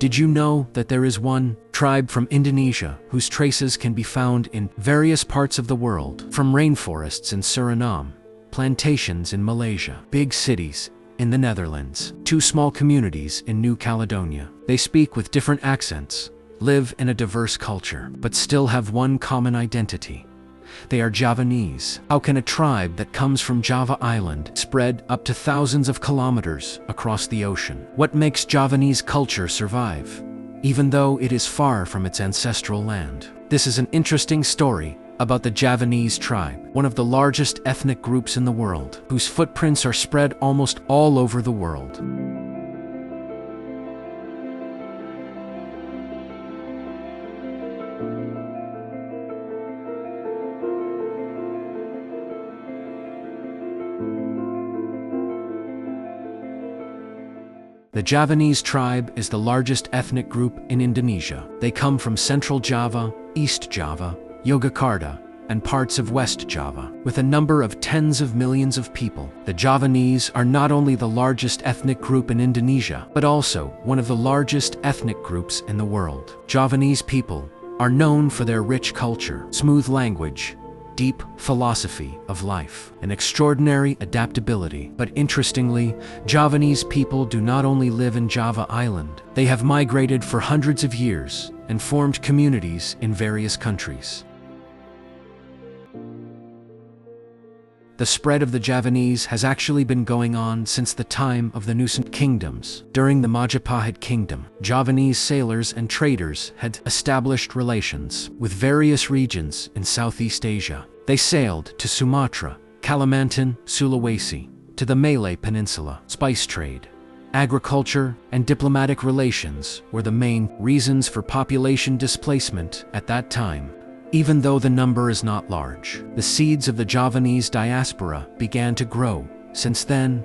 Did you know that there is one tribe from Indonesia whose traces can be found in various parts of the world, from rainforests in Suriname, plantations in Malaysia, big cities in the Netherlands, to small communities in New Caledonia? They speak with different accents, live in a diverse culture, but still have one common identity. They are Javanese. How can a tribe that comes from Java Island spread up to thousands of kilometers across the ocean? What makes Javanese culture survive, even though it is far from its ancestral land? This is an interesting story about the Javanese tribe, one of the largest ethnic groups in the world, whose footprints are spread almost all over the world. The Javanese tribe is the largest ethnic group in Indonesia. They come from Central Java, East Java, Yogyakarta, and parts of West Java. With a number of tens of millions of people, the Javanese are not only the largest ethnic group in Indonesia, but also one of the largest ethnic groups in the world. Javanese people are known for their rich culture, smooth language, deep philosophy of life, and extraordinary adaptability. But interestingly, Javanese people do not only live in Java Island. They have migrated for hundreds of years and formed communities in various countries. The spread of the Javanese has actually been going on since the time of the kingdoms. During the Majapahit Kingdom, Javanese sailors and traders had established relations with various regions in Southeast Asia. They sailed to Sumatra, Kalimantan, Sulawesi, to the Malay Peninsula. Spice trade, agriculture, and diplomatic relations were the main reasons for population displacement at that time. Even though the number is not large, the seeds of the Javanese diaspora began to grow. Since then,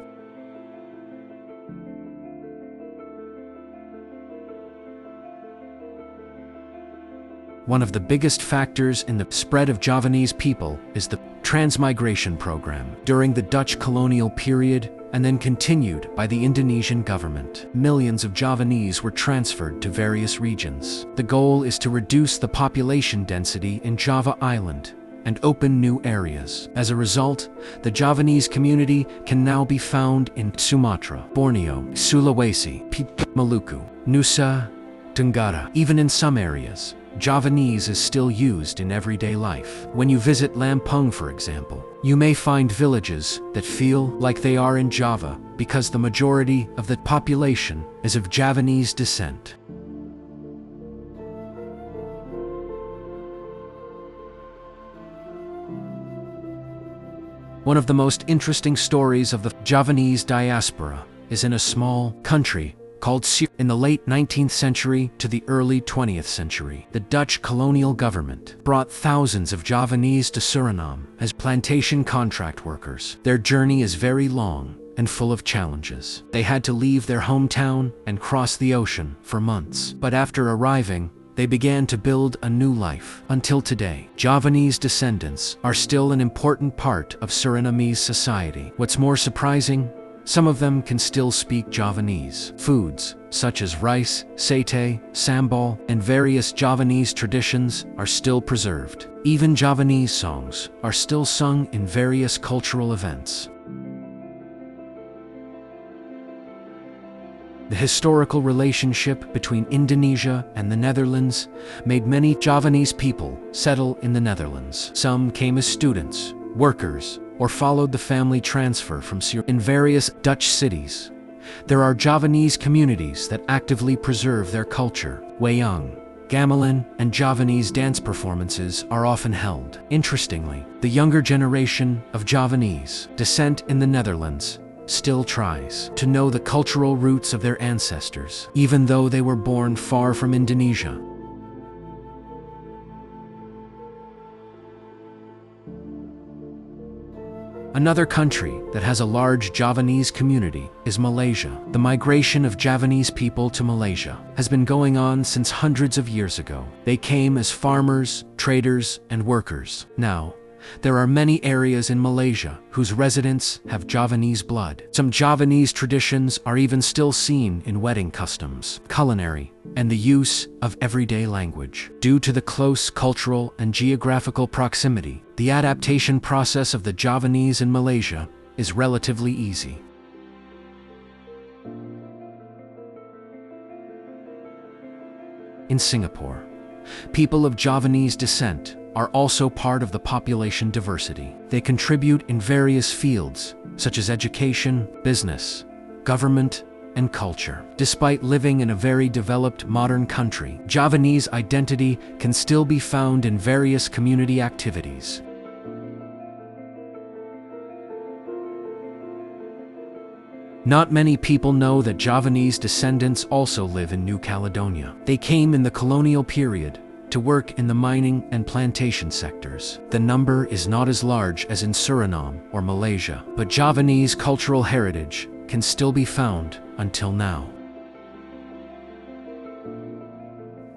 one of the biggest factors in the spread of Javanese people is the transmigration program. During the Dutch colonial period, and then continued by the Indonesian government, millions of Javanese were transferred to various regions. The goal is to reduce the population density in Java Island and open new areas. As a result, the Javanese community can now be found in Sumatra, Borneo, Sulawesi, Maluku, Nusa Tenggara. Even in some areas, Javanese is still used in everyday life. When you visit Lampung, for example, you may find villages that feel like they are in Java because the majority of the population is of Javanese descent. One of the most interesting stories of the Javanese diaspora is in a small country called Suriname. In the late 19th century to the early 20th century, the Dutch colonial government brought thousands of Javanese to Suriname as plantation contract workers. Their journey is very long and full of challenges. They had to leave their hometown and cross the ocean for months. But after arriving, they began to build a new life. Until today, Javanese descendants are still an important part of Surinamese society. What's more surprising, some of them can still speak Javanese. Foods, such as rice, satay, sambal, and various Javanese traditions are still preserved. Even Javanese songs are still sung in various cultural events. The historical relationship between Indonesia and the Netherlands made many Javanese people settle in the Netherlands. Some came as students, workers, or followed the family transfer from Suriname. In various Dutch cities, there are Javanese communities that actively preserve their culture. Wayang, gamelan, and Javanese dance performances are often held. Interestingly, the younger generation of Javanese descent in the Netherlands still tries to know the cultural roots of their ancestors, even though they were born far from Indonesia. Another country that has a large Javanese community is Malaysia. The migration of Javanese people to Malaysia has been going on since hundreds of years ago. They came as farmers, traders, and workers. Now, there are many areas in Malaysia whose residents have Javanese blood. Some Javanese traditions are even still seen in wedding customs, culinary, and the use of everyday language. Due to the close cultural and geographical proximity, the adaptation process of the Javanese in Malaysia is relatively easy. In Singapore, people of Javanese descent are also part of the population diversity. They contribute in various fields, such as education, business, government, and culture. Despite living in a very developed modern country, Javanese identity can still be found in various community activities. Not many people know that Javanese descendants also live in New Caledonia. They came in the colonial period to work in the mining and plantation sectors. The number is not as large as in Suriname or Malaysia, but Javanese cultural heritage can still be found until now.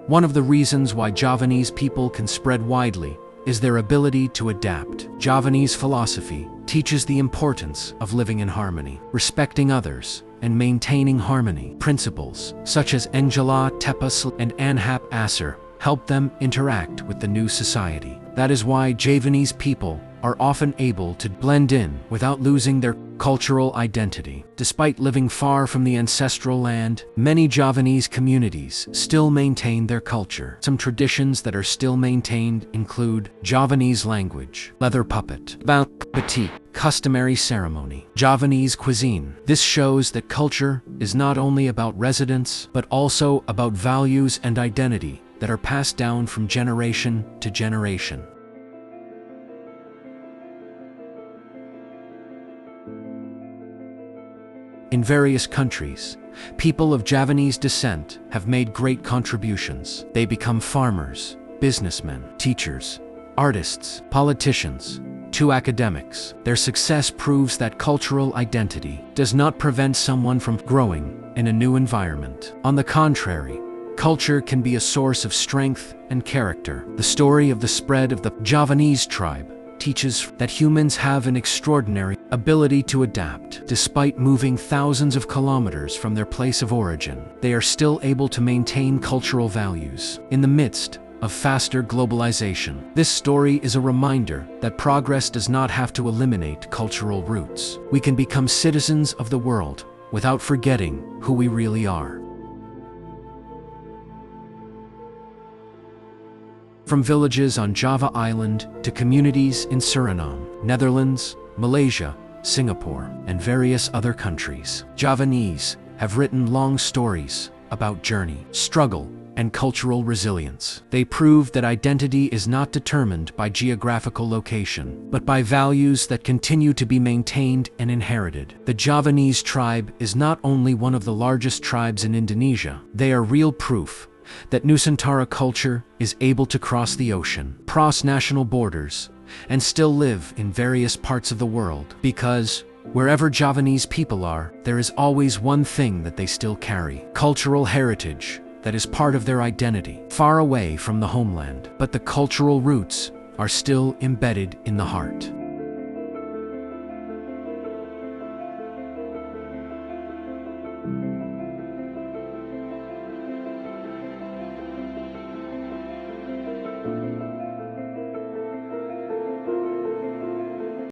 One of the reasons why Javanese people can spread widely is their ability to adapt. Javanese philosophy teaches the importance of living in harmony, respecting others, and maintaining harmony. Principles such as Njala Tepas and Anhap Asar help them interact with the new society. That is why Javanese people are often able to blend in without losing their cultural identity. Despite living far from the ancestral land, many Javanese communities still maintain their culture. Some traditions that are still maintained include Javanese language, leather puppet, batik, customary ceremony, Javanese cuisine. This shows that culture is not only about residence, but also about values and identity that are passed down from generation to generation. In various countries, people of Javanese descent have made great contributions. They become farmers, businessmen, teachers, artists, politicians, to academics. Their success proves that cultural identity does not prevent someone from growing in a new environment. On the contrary, culture can be a source of strength and character. The story of the spread of the Javanese tribe teaches that humans have an extraordinary ability to adapt. Despite moving thousands of kilometers from their place of origin, they are still able to maintain cultural values. In the midst of faster globalization, this story is a reminder that progress does not have to eliminate cultural roots. We can become citizens of the world without forgetting who we really are. From villages on Java Island to communities in Suriname, Netherlands, Malaysia, Singapore, and various other countries, Javanese have written long stories about journey, struggle, and cultural resilience. They prove that identity is not determined by geographical location, but by values that continue to be maintained and inherited. The Javanese tribe is not only one of the largest tribes in Indonesia, they are real proof that Nusantara culture is able to cross the ocean, cross national borders, and still live in various parts of the world. Because wherever Javanese people are, there is always one thing that they still carry: cultural heritage that is part of their identity, far away from the homeland. But the cultural roots are still embedded in the heart.